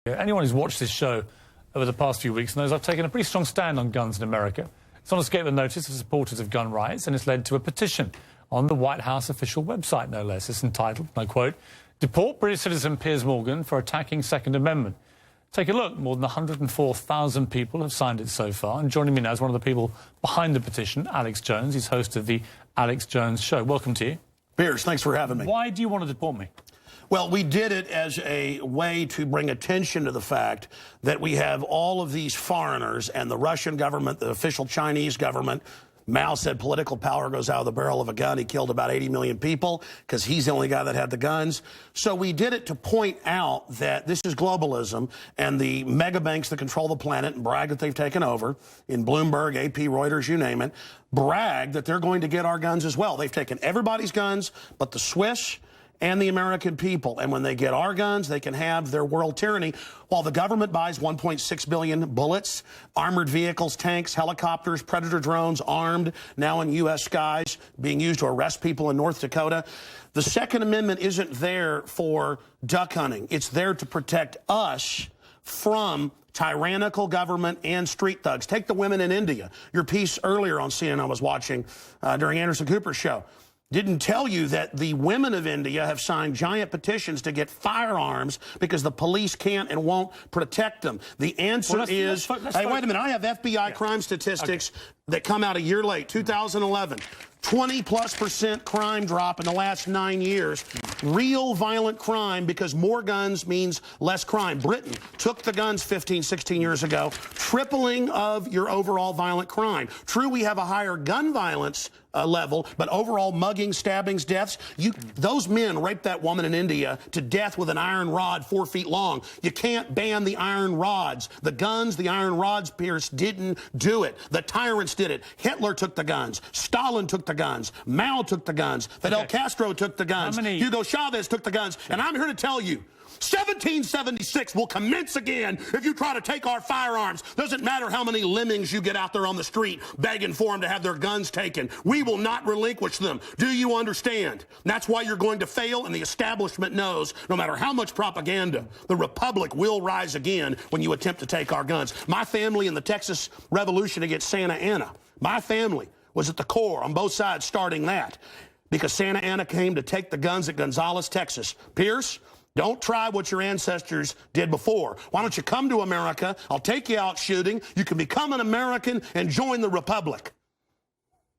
Anyone who's watched this show over the past few weeks knows I've taken a pretty strong stand on guns in America. It's not escaped the notice of supporters of gun rights, and it's led to a petition on the White House official website, no less. It's entitled, and I quote, "Deport British citizen Piers Morgan for attacking Second Amendment." Take a look. More than 104,000 people have signed it so far. And joining me now is one of the people behind the petition, Alex Jones. He's host of the Alex Jones Show. Welcome to you. Piers, thanks for having me. Why do you want to deport me? Well, we did it as a way to bring attention to the fact that we have all of these foreigners and the Russian government, the official Chinese government. Mao said political power goes out of the barrel of a gun. He killed about 80 million people because he's the only guy that had the guns. So we did it to point out that this is globalism, and the mega banks that control the planet and brag that they've taken over, in Bloomberg, AP, Reuters, you name it, brag that they're going to get our guns as well. They've taken everybody's guns but the Swiss and the American people. And when they get our guns, they can have their world tyranny while the government buys 1.6 billion bullets, armored vehicles, tanks, helicopters, Predator drones, armed, now in U.S. skies, being used to arrest people in North Dakota. The Second Amendment isn't there for duck hunting. It's there to protect us from tyrannical government and street thugs. Take the women in India. Your piece earlier on CNN I was watching during Anderson Cooper's show didn't tell you that the women of India have signed giant petitions to get firearms because the police can't and won't protect them. The answer is, hey, wait a minute, I have FBI crime statistics that come out a year late, 2011. 20+% crime drop in the last 9 years. Real violent crime, because more guns means less crime. Britain took the guns 15, 16 years ago, tripling of your overall violent crime. True, we have a higher gun violence level, but overall muggings, stabbings, deaths, those men raped that woman in India to death with an iron rod 4 feet long. You can't ban the iron rods. The guns, the iron rods, Piers, didn't do it. The tyrants did it. Hitler took the guns. Stalin took the guns. Mao took the guns. Fidel Castro took the guns. Hugo Chavez took the guns. And I'm here to tell you, 1776 will commence again if you try to take our firearms. Doesn't matter how many lemmings you get out there on the street begging for them to have their guns taken. We will not relinquish them. Do you understand? That's why you're going to fail, and the establishment knows no matter how much propaganda, the Republic will rise again when you attempt to take our guns. My family in the Texas Revolution against Santa Anna, my family was at the core on both sides starting that because Santa Anna came to take the guns at Gonzales, Texas. Piers, don't try what your ancestors did before. Why don't you come to America? I'll take you out shooting. You can become an American and join the Republic.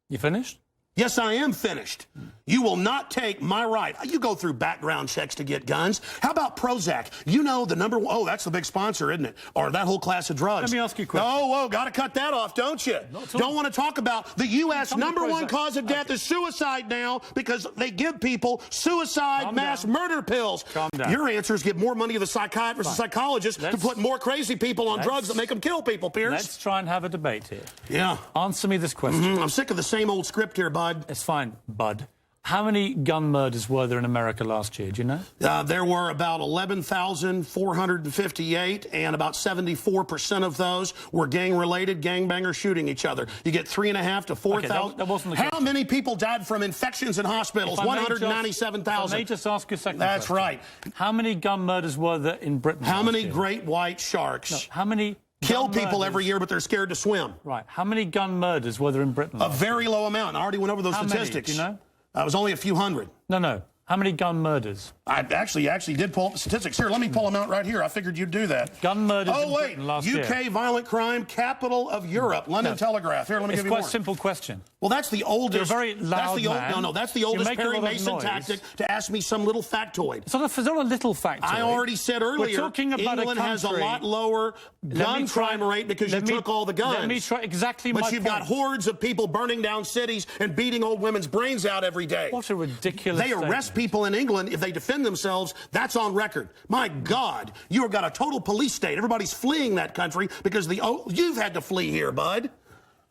You finished? Yes, I am finished. You will not take my right. You go through background checks to get guns. How about Prozac? You know the number one. Oh, that's the big sponsor, isn't it? Or that whole class of drugs. Let me ask you a question. Oh, got to cut that off, don't you? Don't want to talk about the U.S. number one cause of death is suicide now because they give people suicide mass murder pills. Calm down. Your answer is give more money to the psychiatrists and psychologists to put more crazy people on drugs that make them kill people, Piers. Let's try and have a debate here. Yeah. Answer me this question. I'm sick of the same old script here, bud. It's fine, bud. How many gun murders were there in America last year? Do you know? There were about 11,458, and about 74% of those were gang-related, gangbangers shooting each other. You get 3,500 to 4,000. That wasn't the question. How many people died from infections in hospitals? 197,000. Let me just ask you a second. That's right. How many gun murders were there in Britain? How many great white sharks? No, how many kill people every year, but they're scared to swim? Right. How many gun murders were there in Britain? A very low amount. I already went over those statistics. Many? Do you know? It was only a few hundred. No. How many gun murders? I actually did pull up the statistics. Here, let me pull them out right here. I figured you'd do that. Gun murders in Britain last year. UK violent crime, capital of Europe. London Telegraph. Here, let me give you more. It's quite a simple question. Well, that's the oldest. You're a very loud man. That's the oldest Perry Mason tactic to ask me some little factoid. It's not a little factoid. I already said earlier, We're talking about England has a lot lower gun crime rate because you took all the guns. Let me try exactly my point. But you've got hordes of people burning down cities and beating old women's brains out every day. What a ridiculous They arrest people in England if they defend themselves. That's on record. My God, you've got a total police state. Everybody's fleeing that country because you've had to flee here, bud.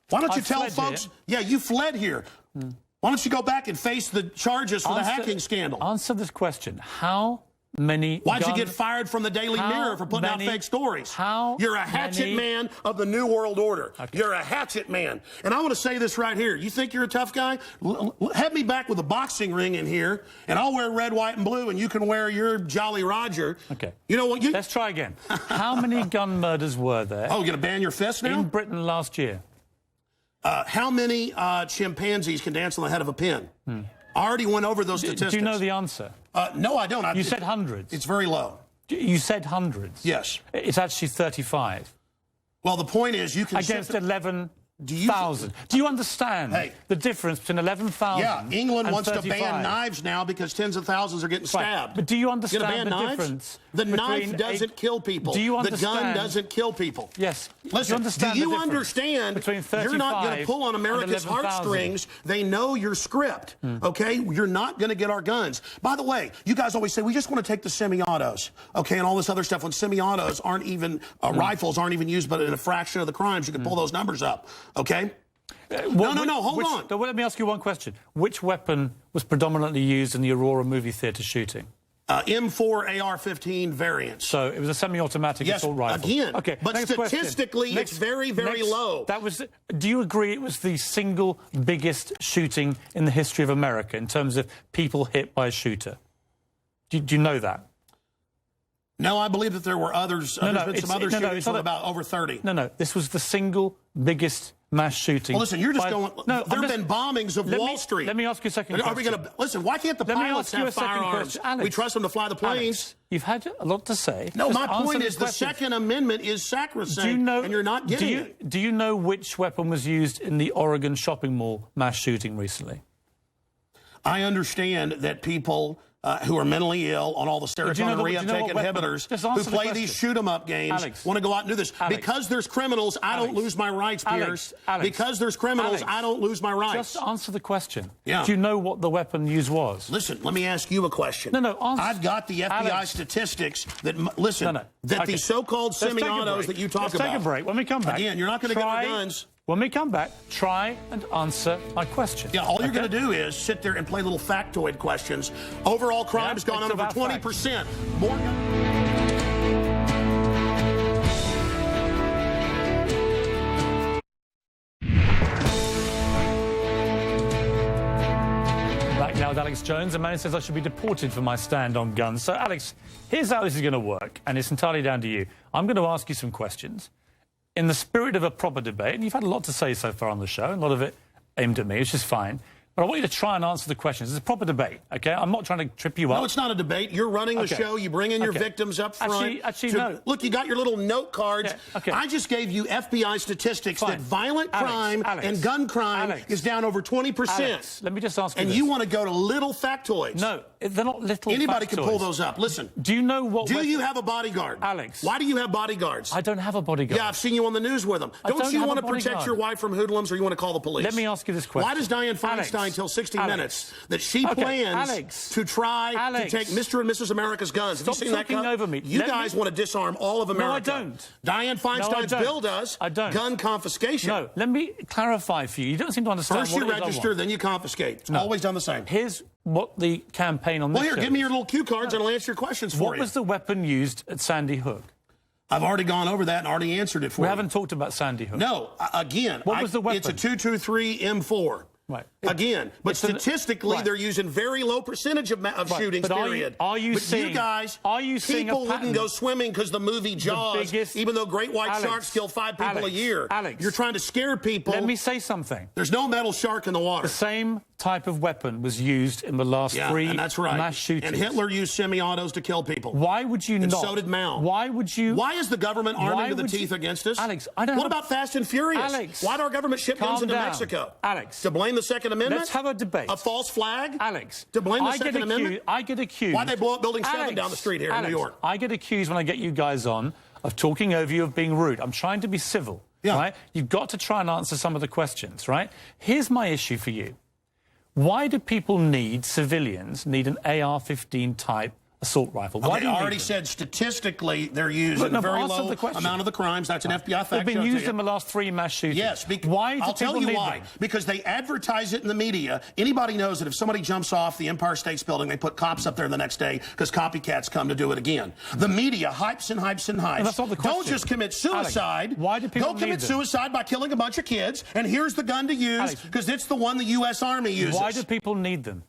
Why don't you tell folks? Yeah, you fled here. Why don't you go back and face the charges for the hacking scandal? Answer this question. How many Why'd you guns... get fired from the Daily Mirror for putting out fake stories? You're a hatchet man of the New World Order. Okay. You're a hatchet man. And I want to say this right here. You think you're a tough guy? Have me back with a boxing ring in here, and I'll wear red, white, and blue, and you can wear your Jolly Roger. Okay. You know what? Let's try again. How many gun murders were there? Oh, you're going to ban your fist now? In Britain last year. How many chimpanzees can dance on the head of a pin? I already went over those statistics. Do you know the answer? No, I don't. You said hundreds. It's very low. You said hundreds. Yes. It's actually 35. Well, the point is you can... Against 11,000. Do you understand the difference between 11,000 Yeah, England wants 35? to ban knives now because tens of thousands are getting stabbed. Right. But do you understand the difference? The knife doesn't kill people. Do you understand? The gun doesn't kill people. Yes. Listen, do you understand between 35 you're not going to pull on America's heartstrings? They know your script, okay? You're not going to get our guns. By the way, you guys always say, we just want to take the semi-autos, okay, and all this other stuff. When semi-autos aren't even, rifles aren't even used, but in a fraction of the crimes, you can pull those numbers up, okay? No, hold on. Let me ask you one question. Which weapon was predominantly used in the Aurora movie theatre shooting? M4 AR-15 variants. So it was a semi-automatic assault rifle. Again. Okay. But statistically, it's very, very low. Do you agree it was the single biggest shooting in the history of America in terms of people hit by a shooter? Do you know that? No, I believe that there were others. There's been some other shootings with about over 30. No. This was the single biggest mass shooting. Well, listen, you're just going... No, there have been bombings of Wall Street. Let me ask you a second question. Are we going to... Listen, why can't the pilots have firearms? Alex, we trust them to fly the planes. Alex, you've had a lot to say. No, my point is the Second Amendment is sacrosanct, and you're not getting it. Do you know which weapon was used in the Oregon shopping mall mass shooting recently? I understand that people... who are mentally ill on all the serotonin reuptake inhibitors, who play these shoot-'em-up games, want to go out and do this. Because there's criminals, I don't lose my rights, Piers. Because there's criminals, I don't lose my rights. Just answer the question. Yeah. Do you know what the weapon used was? Listen, let me ask you a question. Answer. I've got the FBI statistics that, that these so-called semi-autos that you talk about. Let's take a break. When we come back... Again, you're not going to get our guns. When we come back, try and answer my question. Yeah, all you're going to do is sit there and play little factoid questions. Overall crime has gone up over 20%. More Back now with Alex Jones. A man says I should be deported for my stand on guns. So, Alex, here's how this is going to work, and it's entirely down to you. I'm going to ask you some questions. In the spirit of a proper debate, and you've had a lot to say so far on the show, and a lot of it aimed at me, which is fine. But I want you to try and answer the questions. It's a proper debate, OK? I'm not trying to trip you up. No, it's not a debate. You're running the show. You bring in your victims up front. Actually, no. Look, you got your little note cards. Yeah, I just gave you FBI statistics that violent crime and gun crime is down over 20%. Alex, let me just ask you And this. you want to go to little factoids. No, they're not little Anybody factoids. can pull those up. Listen. Do you know what... Do you have a bodyguard? Alex. Why do you have bodyguards? I don't have a bodyguard. Yeah, I've seen you on the news with them. Don't you want to protect your wife from hoodlums, or you want to call the police? Let me ask you this question. Why does Dianne Feinstein tell 60 Minutes that she plans to try to take Mr. and Mrs. America's guns? Stop talking over me. You guys want to disarm all of America. No, I don't. Dianne Feinstein's bill does gun confiscation. No, let me clarify for you. You don't seem to understand First you register, then you confiscate. It's always done the same. Here's what the campaign on this Well, here, give me your little cue cards and I'll answer your questions for you. What was the weapon used at Sandy Hook? I've already gone over that and already answered it for you. We haven't talked about Sandy Hook. No, again, what was the weapon? It's a 223 M4. Right. Again, but statistically, they're using very low percentage of shootings, period. Are you seeing people wouldn't go swimming because the movie Jaws, even though great white sharks kill 5 people a year. Alex, you're trying to scare people. Let me say something. There's no metal shark in the water. The same type of weapon was used in the last 3 mass shootings. And Hitler used semi-autos to kill people. Why would you not? And so did Mao. Why would you? Why is the government arming to the teeth against us? Alex, I don't What about Fast and Furious? Alex, why did our government ship guns into Mexico? Alex. To blame the Second Amendment? Let's have a debate. A false flag? Alex. To blame the Second Amendment? I get accused. Why'd they blow up Building 7 down the street here in New York? I get accused when I get you guys on of talking over you, of being rude. I'm trying to be civil, right? You've got to try and answer some of the questions, right? Here's my issue for you. Why do people civilians need an AR-15 type assault rifle? Why do they you already need them? said statistically they're used in a very low amount of the crimes. That's an FBI fact. They've been used in the last 3 mass shootings. Yes. Why do I'll tell you need why. them? Because they advertise it in the media. Anybody knows that if somebody jumps off the Empire State Building, they put cops up there the next day because copycats come to do it again. The media hypes and hypes and hypes. And that's not the question. Don't just commit suicide. Alex, why do people Go commit suicide by killing a bunch of kids, and here's the gun to use because it's the one the U.S. Army uses. Why do people need them?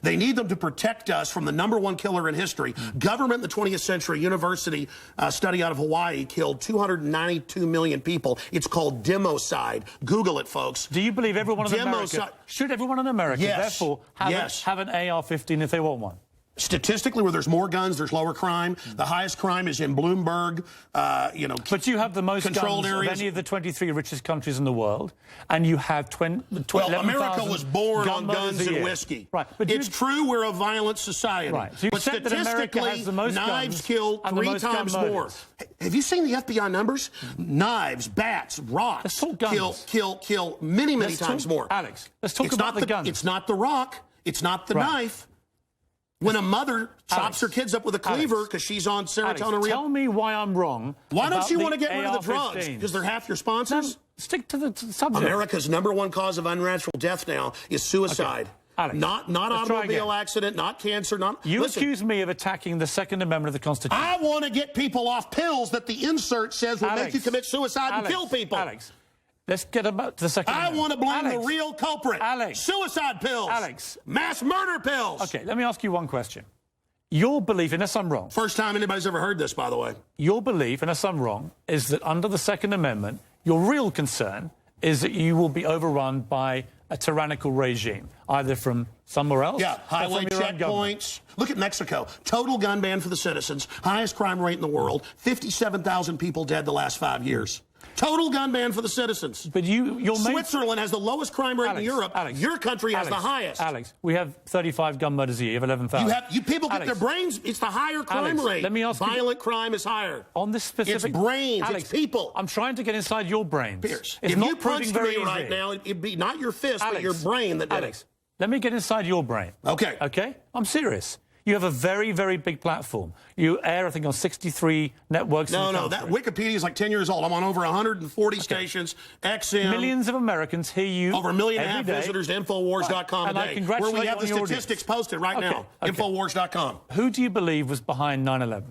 They need them to protect us from the #1 killer in history. Government in the 20th century, university study out of Hawaii killed 292 million people. It's called democide. Google it, folks. Do you believe everyone in America, should everyone in America, therefore, have an AR-15 if they want one? Statistically, where there's more guns, there's lower crime. The highest crime is in Bloomberg, But you have the most guns of any of the 23 richest countries in the world, and you have Well, America was born on guns and whiskey. Right. But it's true we're a violent society. Right. So but statistically, knives kill 3 times more. Have you seen the FBI numbers? Knives, bats, rocks kill many times more. Alex, let's talk about the guns. It's not the rock. It's not the knife. When a mother chops her kids up with a cleaver because she's on serotonin. Tell me why I'm wrong. Why don't you want to get rid of the drugs? Because they're half your sponsors? No, stick to the subject. America's #1 cause of unnatural death now is suicide. Alex, not automobile accident, not cancer, Listen, accuse me of attacking the Second Amendment of the Constitution. I want to get people off pills that the insert says will make you commit suicide and kill people. Alex, let's get about to the Second Amendment. I want to blame the real culprit. Suicide pills. Mass murder pills. Okay, let me ask you one question. Your belief, unless I'm wrong... First time anybody's ever heard this, by the way. Your belief, unless I'm wrong, is that under the Second Amendment, your real concern is that you will be overrun by a tyrannical regime, either from somewhere else or highway from your own government. checkpoints. Look at Mexico. Total gun ban for the citizens. Highest crime rate in the world. 57,000 people dead the last 5 years. Total gun ban for the citizens. But Switzerland has the lowest crime rate in Europe. Your country has the highest. Alex, we have 35 gun murders a year. You have 11,000. You people get their brains. It's the higher crime rate. Let me ask Violent crime is higher. On this specific... It's brains. It's people. I'm trying to get inside your brains. Piers, it's if not you punched me right easy. now, it'd be not your fist, but your brain that did it. Let me get inside your brain. Okay. Okay? I'm serious. You have a very, very big platform. You air, I think, on 63 networks. No, that Wikipedia is like 10 years old. I'm on over 140 stations. XM. Millions of Americans hear you. Over 1.5 million visitors to Infowars.com a day. Where we have the statistics posted right now. Infowars.com. Who do you believe was behind 9/11?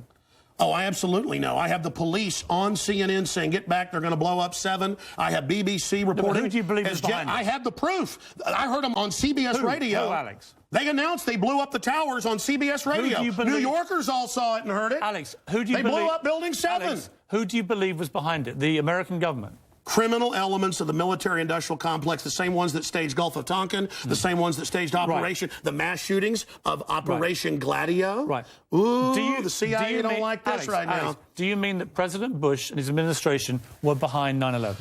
Oh, I absolutely know. I have the police on CNN saying, get back, they're going to blow up 7. I have BBC reporting. Who do you believe is behind it? I have the proof. I heard them on CBS Radio. Who, Alex? They announced they blew up the towers on CBS Radio. New Yorkers all saw it and heard it. Alex, who do you believe? They blew up Building 7. Alex, who do you believe was behind it? The American government? Criminal elements of the military-industrial complex, the same ones that staged Gulf of Tonkin, the same ones that staged the mass shootings of Operation Gladio. Right. Ooh, the CIA don't like this now. Do you mean that President Bush and his administration were behind 9/11?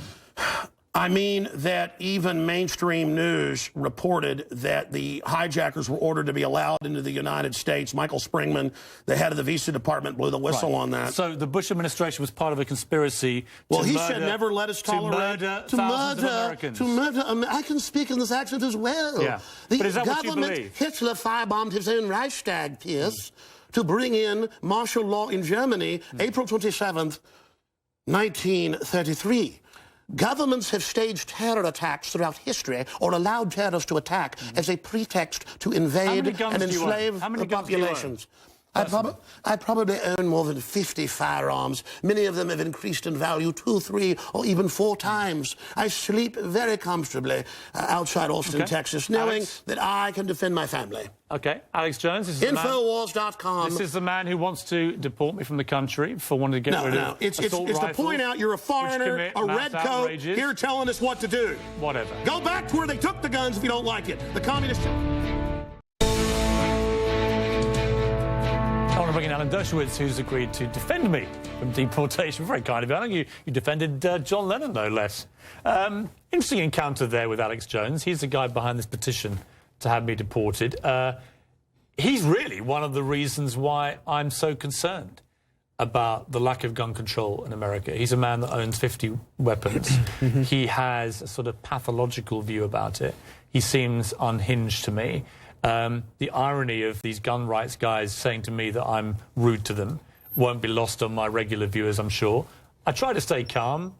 I mean that even mainstream news reported that the hijackers were ordered to be allowed into the United States. Michael Springman, the head of the visa department, blew the whistle on that. So the Bush administration was part of a conspiracy he said never let us tolerate to murder. I can speak in this accent as well. Yeah. The but is that government, what you believe? Hitler firebombed his own Reichstag, Piers, to bring in martial law in Germany, April 27th, 1933. Governments have staged terror attacks throughout history or allowed terrorists to attack as a pretext to invade and enslave the populations. I probably own more than 50 firearms. Many of them have increased in value 2, 3, or even 4 times. I sleep very comfortably outside Austin, Texas, knowing that I can defend my family. Okay, Alex Jones. This is Infowars.com. This is the man who wants to deport me from the country for wanting to get rid of it's to point out you're a foreigner, a red coat, here telling us what to do. Whatever. Go back to where they took the guns if you don't like it. The communist... I want to bring in Alan Dershowitz, who's agreed to defend me from deportation. Very kind of you. I think you defended John Lennon, no less. Interesting encounter there with Alex Jones. He's the guy behind this petition to have me deported. He's really one of the reasons why I'm so concerned about the lack of gun control in America. He's a man that owns 50 weapons. He has a sort of pathological view about it. He seems unhinged to me. The irony of these gun rights guys saying to me that I'm rude to them won't be lost on my regular viewers, I'm sure. I try to stay calm,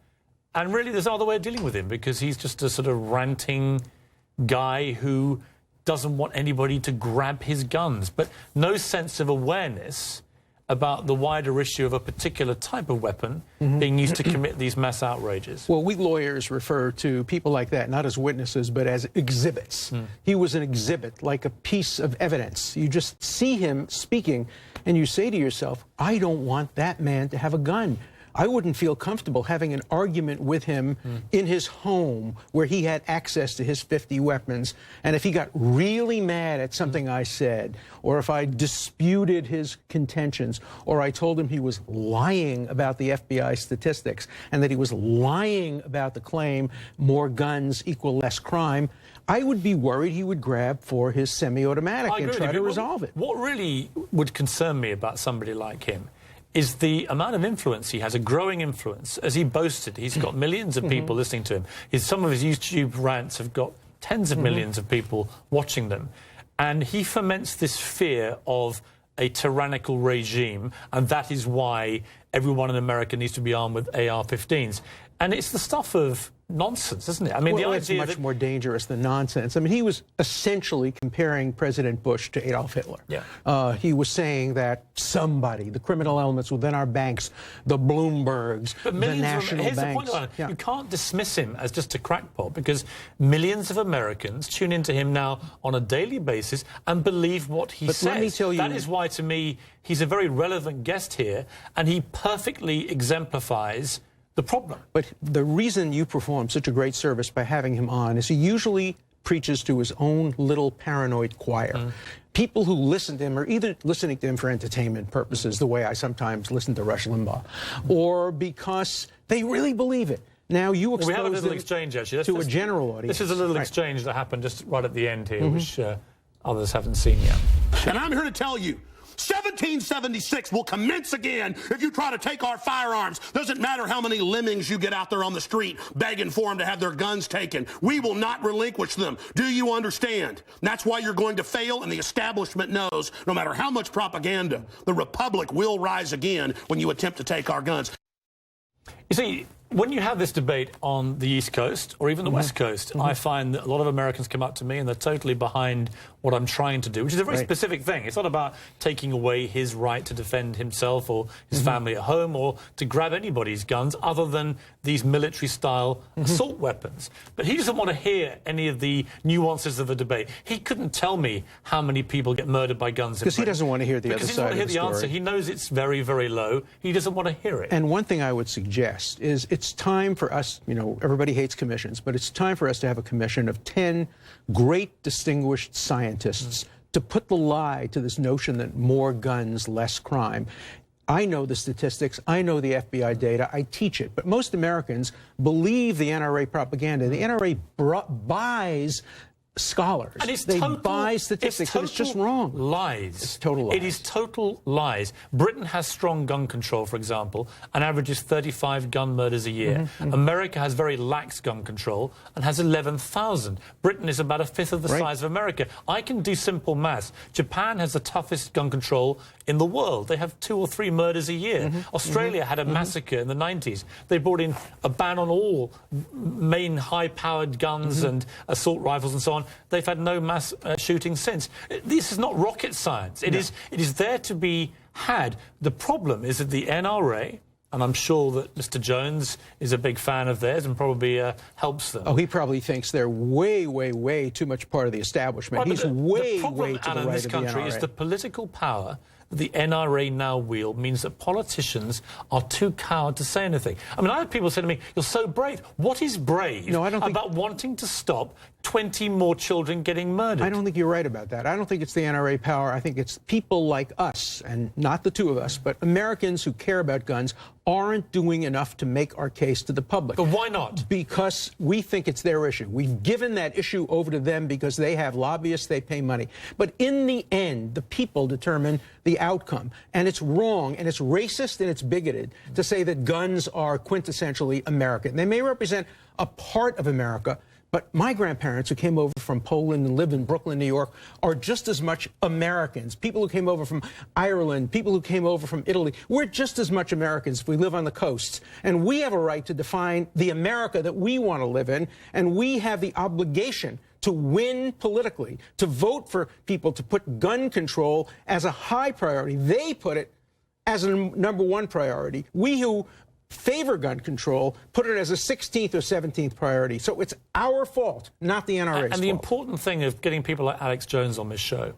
and really there's no other way of dealing with him, because he's just a sort of ranting guy who doesn't want anybody to grab his guns, but no sense of awareness about the wider issue of a particular type of weapon being used to commit these mass outrages. Well, we lawyers refer to people like that not as witnesses, but as exhibits. He was an exhibit, like a piece of evidence. You just see him speaking, and you say to yourself, I don't want that man to have a gun. I wouldn't feel comfortable having an argument with him in his home where he had access to his 50 weapons. And if he got really mad at something I said, or if I disputed his contentions, or I told him he was lying about the FBI statistics and that he was lying about the claim more guns equal less crime, I would be worried he would grab for his semi-automatic and try to resolve it. What really would concern me about somebody like him is the amount of influence he has, a growing influence. As he boasted, he's got millions of people listening to him. Some of his YouTube rants have got tens of millions of people watching them. And he foments this fear of a tyrannical regime, and that is why everyone in America needs to be armed with AR-15s. And it's the stuff of nonsense, isn't it? I mean, well, the it's idea much more dangerous than nonsense. I mean, he was essentially comparing President Bush to Adolf Hitler. Yeah. He was saying that somebody, the criminal elements within our banks, the Bloombergs, the national here's banks. The point, you can't dismiss him as just a crackpot, because millions of Americans tune into him now on a daily basis and believe what he says. Let me tell you, that is why, to me, he's a very relevant guest here, and he perfectly exemplifies the problem. But the reason you perform such a great service by having him on is he usually preaches to his own little paranoid choir. People who listen to him are either listening to him for entertainment purposes, the way I sometimes listen to Rush Limbaugh, or because they really believe it. Now, you expose we had a little them exchange, actually. to a general audience. This is a little exchange that happened just right at the end here, which others haven't seen yet. And I'm here to tell you, 1776 will commence again if you try to take our firearms. Doesn't matter how many lemmings you get out there on the street begging for them to have their guns taken. We will not relinquish them. Do you understand? That's why you're going to fail, and the establishment knows no matter how much propaganda, the Republic will rise again when you attempt to take our guns. You see, when you have this debate on the East Coast or even the West Coast, I find that a lot of Americans come up to me and they're totally behind what I'm trying to do, which is a very specific thing. It's not about taking away his right to defend himself or his family at home or to grab anybody's guns other than these military-style assault weapons. But he doesn't want to hear any of the nuances of the debate. He couldn't tell me how many people get murdered by guns in Britain. Because he doesn't want to hear the other side of the story. Because he doesn't want to hear the answer. He knows it's very, very low. He doesn't want to hear it. And one thing I would suggest is it's time for us, you know, everybody hates commissions, but it's time for us to have a commission of 10 great distinguished scientists to put the lie to this notion that more guns, less crime. I know the statistics. I know the FBI data. I teach it. But most Americans believe the NRA propaganda. The NRA buys scholars. And it's they total, buy statistics, and it's just wrong. Lies. It's total lies. It is total lies. Britain has strong gun control, for example, and averages 35 gun murders a year. America has very lax gun control and has 11,000. Britain is about a fifth of the size of America. I can do simple maths. Japan has the toughest gun control in the world. They have 2 or 3 murders a year. Australia had a massacre in the 90s. They brought in a ban on all main high-powered guns and assault rifles and so on. They've had no mass shooting since. This is not rocket science. It is there to be had. The problem is that the NRA, and I'm sure that Mr. Jones is a big fan of theirs and probably helps them. Oh, he probably thinks they're way, way, way too much part of the establishment. Right, He's way, way to the right in this of the country NRA. is the political power that the NRA now wield means that politicians are too cowed to say anything. I mean, I have people say to me, "You're so brave." What is brave about wanting to stop 20 more children getting murdered? I don't think you're right about that. I don't think it's the NRA power. I think it's people like us, and not the two of us, but Americans who care about guns aren't doing enough to make our case to the public. But why not? Because we think it's their issue. We've given that issue over to them because they have lobbyists, they pay money. But in the end, the people determine the outcome. And it's wrong, and it's racist, and it's bigoted to say that guns are quintessentially American. They may represent a part of America, But my grandparents who came over from Poland and lived in Brooklyn, New York, are just as much Americans. People who came over from Ireland, people who came over from Italy, we're just as much Americans if we live on the coasts. And we have a right to define the America that we want to live in, and we have the obligation to win politically, to vote for people to put gun control as a high priority. They put it as a #1 priority. We who favor gun control put it as a 16th or 17th priority. So it's our fault, not the NRA's fault. And the important thing of getting people like Alex Jones on this show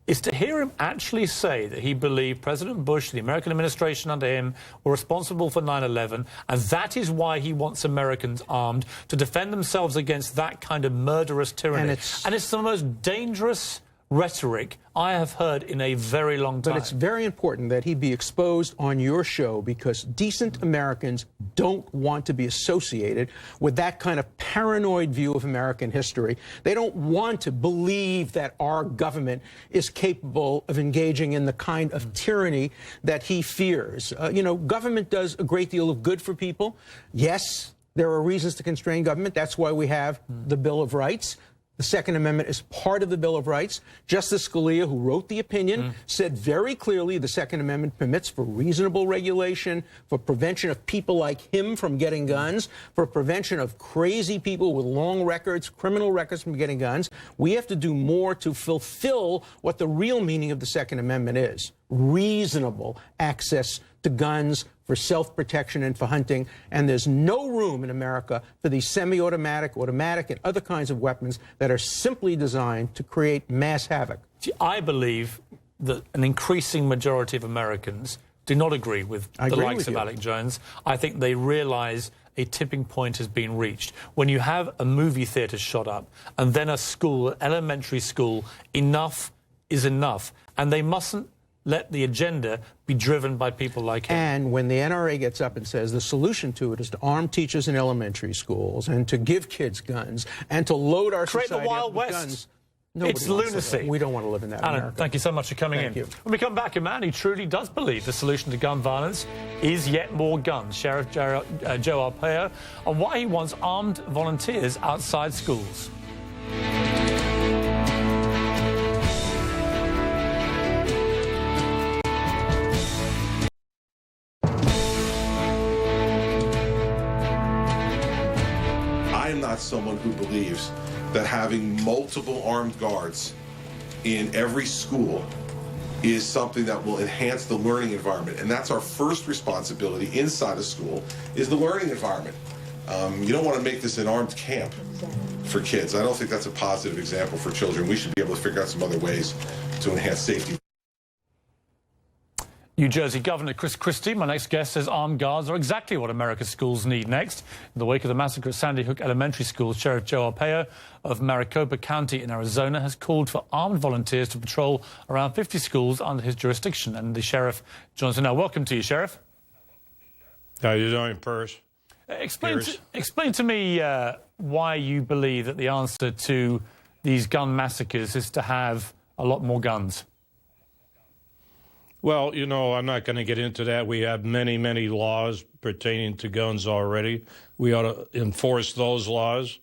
is to hear him actually say that he believed President Bush, the American administration under him, were responsible for 9/11, and that is why he wants Americans armed to defend themselves against that kind of murderous tyranny. And it's the most dangerous rhetoric I have heard in a very long time. But it's very important that he be exposed on your show, because decent Americans don't want to be associated with that kind of paranoid view of American history. They don't want to believe that our government is capable of engaging in the kind of tyranny that he fears. You know, government does a great deal of good for people. Yes, there are reasons to constrain government. That's why we have the Bill of Rights. The Second Amendment is part of the Bill of Rights. Justice Scalia, who wrote the opinion, said very clearly the Second Amendment permits for reasonable regulation, for prevention of people like him from getting guns, for prevention of crazy people with long records, criminal records from getting guns. We have to do more to fulfill what the real meaning of the Second Amendment is: reasonable access to guns for self-protection and for hunting. And there's no room in America for these semi-automatic, automatic, and other kinds of weapons that are simply designed to create mass havoc. I believe that an increasing majority of Americans do not agree with the likes of Alex Jones. I think they realize a tipping point has been reached. When you have a movie theater shot up and then a school, an elementary school, enough is enough. And they mustn't let the agenda be driven by people like him. And when the NRA gets up and says the solution to it is to arm teachers in elementary schools and to give kids guns and to load our society up with Wild West. Guns, it's lunacy. We don't want to live in that Alan, America. thank you so much for coming in. When we come back, a man who truly does believe the solution to gun violence is yet more guns. Sheriff Joe Arpaio, on why he wants armed volunteers outside schools. Someone who believes that having multiple armed guards in every school is something that will enhance the learning environment, and that's our first responsibility inside a school, is the learning environment. You don't want to make this an armed camp for kids. I don't think that's a positive example for children. We should be able to figure out some other ways to enhance safety. New Jersey Governor Chris Christie, my next guest, says armed guards are exactly what America's schools need next. In the wake of the massacre at Sandy Hook Elementary School, Sheriff Joe Arpaio of Maricopa County in Arizona has called for armed volunteers to patrol around 50 schools under his jurisdiction. And the sheriff joins us now. Welcome to you, Sheriff. How you doing, Piers? Explain to me why you believe that the answer to these gun massacres is to have a lot more guns. Well, you know, I'm not going to get into that. We have many, many laws pertaining to guns already. We ought to enforce those laws.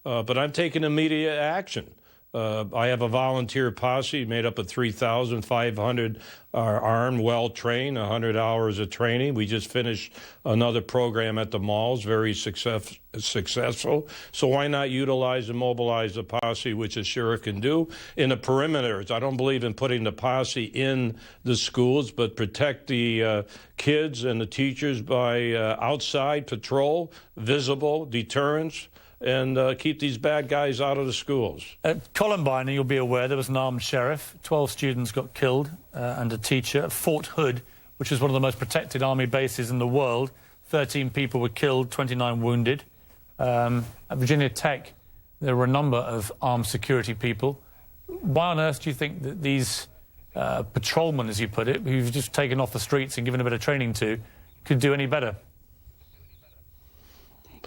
But I'm taking immediate action. I have a volunteer posse made up of 3,500 are armed, well-trained, 100 hours of training. We just finished another program at the malls, very successful. So why not utilize and mobilize the posse, which a sheriff can do, in the perimeters? I don't believe in putting the posse in the schools, but protect the kids and the teachers by outside patrol, visible, deterrence, and keep these bad guys out of the schools. At Columbine, you'll be aware, there was an armed sheriff. 12 students got killed and a teacher at Fort Hood, which is one of the most protected Army bases in the world. 13 people were killed, 29 wounded. At Virginia Tech, there were a number of armed security people. Why on earth do you think that these patrolmen, as you put it, who you've just taken off the streets and given a bit of training to, could do any better?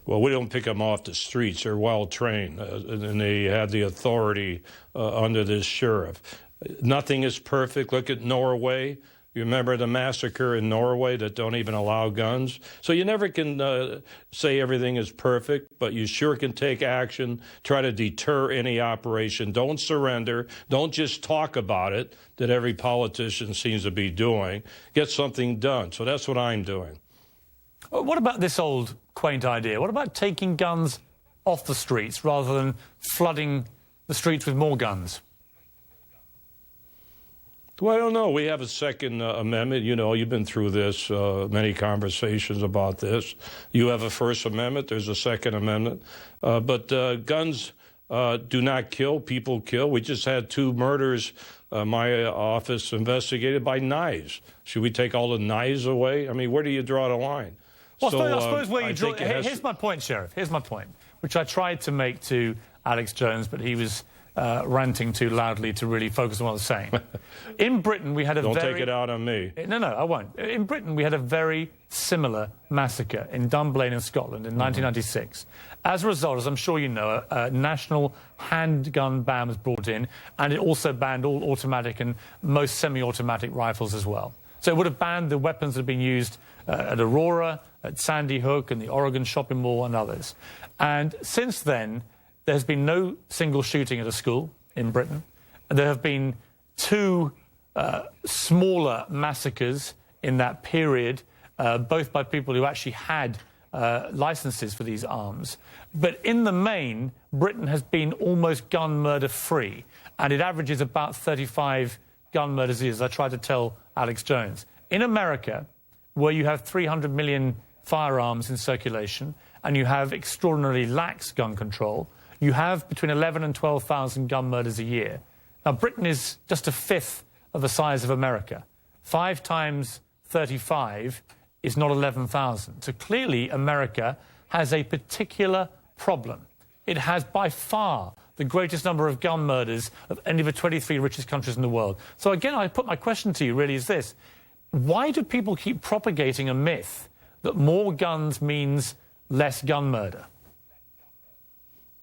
Well, we don't pick them off the streets. They're well-trained, and they have the authority under this sheriff. Nothing is perfect. Look at Norway. You remember the massacre in Norway that don't even allow guns? So you never can say everything is perfect, but you sure can take action, try to deter any operation. Don't surrender. Don't just talk about it, that every politician seems to be doing. Get something done. So that's what I'm doing. What about this old quaint idea? What about taking guns off the streets rather than flooding the streets with more guns? Well, I don't know. We have a Second Amendment. You know, you've been through this, many conversations about this. You have a First Amendment. There's a Second Amendment. But guns do not kill. People kill. We just had 2 murders, my office investigated by knives. Should we take all the knives away? I mean, where do you draw the line? Well, I suppose where you draw... Here's my point, Sheriff. Here's my point, which I tried to make to Alex Jones, but he was... ranting too loudly to really focus on what I was saying. In Britain, we had a Don't take it out on me. No, I won't. In Britain, we had a very similar massacre in Dunblane in Scotland in 1996. As a result, as I'm sure you know, a national handgun ban was brought in, and it also banned all automatic and most semi-automatic rifles as well. So it would have banned the weapons that have been used at Aurora, at Sandy Hook, and the Oregon shopping mall, and others. And since then, there's been no single shooting at a school in Britain. There have been 2 smaller massacres in that period, both by people who actually had licenses for these arms. But in the main, Britain has been almost gun murder free, and it averages about 35 gun murders a year, as I tried to tell Alex Jones. In America, where you have 300 million firearms in circulation, and you have extraordinarily lax gun control, you have between 11 and 12,000 gun murders a year. Now, Britain is just a fifth of the size of America. 5 times 35 is not 11,000. So clearly, America has a particular problem. It has by far the greatest number of gun murders of any of the 23 richest countries in the world. So again, I put my question to you really is this. Why do people keep propagating a myth that more guns means less gun murder?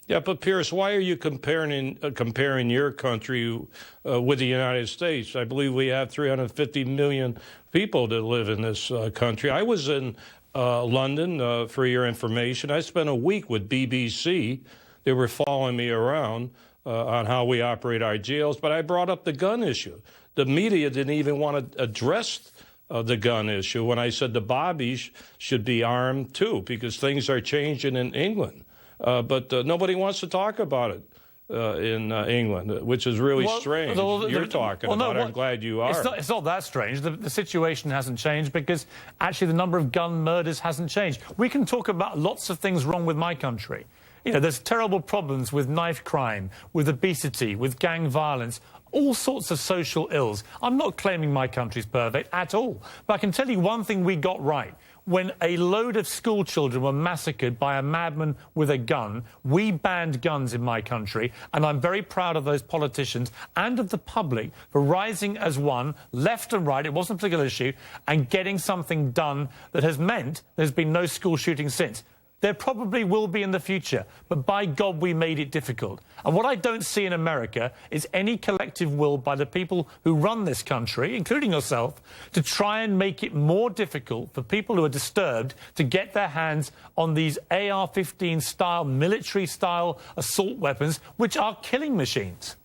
Yeah, but Piers, why are you comparing your country with the United States? I believe we have 350 million people that live in this country. I was in London, for your information. I spent a week with BBC. They were following me around on how we operate our jails, but I brought up the gun issue. The media didn't even want to address the gun issue when I said the bobbies should be armed too, because things are changing in England. But nobody wants to talk about it in England, which is really strange. You're talking about it. I'm glad you are. It's not that strange. The situation hasn't changed because actually the number of gun murders hasn't changed. We can talk about lots of things wrong with my country. You know, there's terrible problems with knife crime, with obesity, with gang violence, all sorts of social ills. I'm not claiming my country's perfect at all. But I can tell you one thing we got right. When a load of school children were massacred by a madman with a gun, we banned guns in my country, and I'm very proud of those politicians and of the public for rising as one, left and right, it wasn't a particular issue, and getting something done that has meant there's been no school shooting since. There probably will be in the future, but by God, we made it difficult. And what I don't see in America is any collective will by the people who run this country, including yourself, to try and make it more difficult for people who are disturbed to get their hands on these AR-15 style, military style assault weapons, which are killing machines.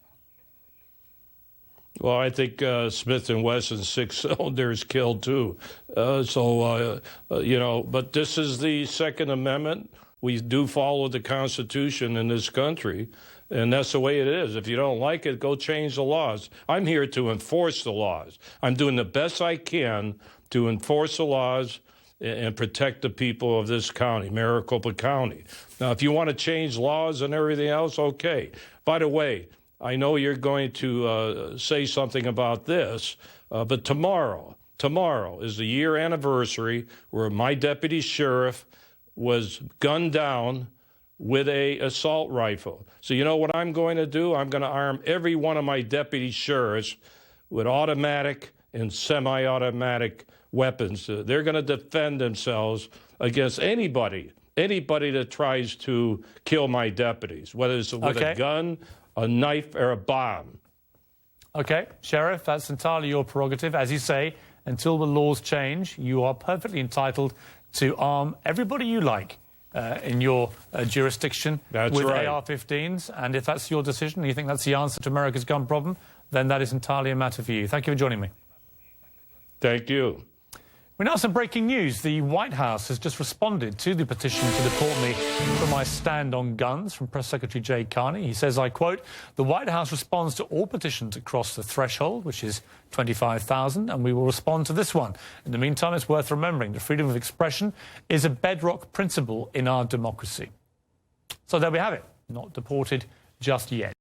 Well, I think Smith & Wesson's 6-cylinders killed too. You know, but this is the Second Amendment. We do follow the Constitution in this country, and that's the way it is. If you don't like it, go change the laws. I'm here to enforce the laws. I'm doing the best I can to enforce the laws and protect the people of this county, Maricopa County. Now, if you want to change laws and everything else, okay. By the way, I know you're going to say something about this, but tomorrow is the year anniversary where my deputy sheriff was gunned down with a assault rifle. So you know what I'm going to do? I'm going to arm every one of my deputy sheriffs with automatic and semi-automatic weapons. They're going to defend themselves against anybody that tries to kill my deputies, whether it's with a gun, a knife, or a bomb. Okay, Sheriff, that's entirely your prerogative. As you say, until the laws change, you are perfectly entitled to arm everybody you like in your jurisdiction with right. AR-15s. And if that's your decision and you think that's the answer to America's gun problem, then that is entirely a matter for you. Thank you for joining me. Thank you. We now have some breaking news. The White House has just responded to the petition to deport me for my stand on guns from Press Secretary Jay Carney. He says, I quote, "The White House responds to all petitions that cross the threshold, which is 25,000, and we will respond to this one. In the meantime, it's worth remembering that freedom of expression is a bedrock principle in our democracy." So there we have it. Not deported just yet.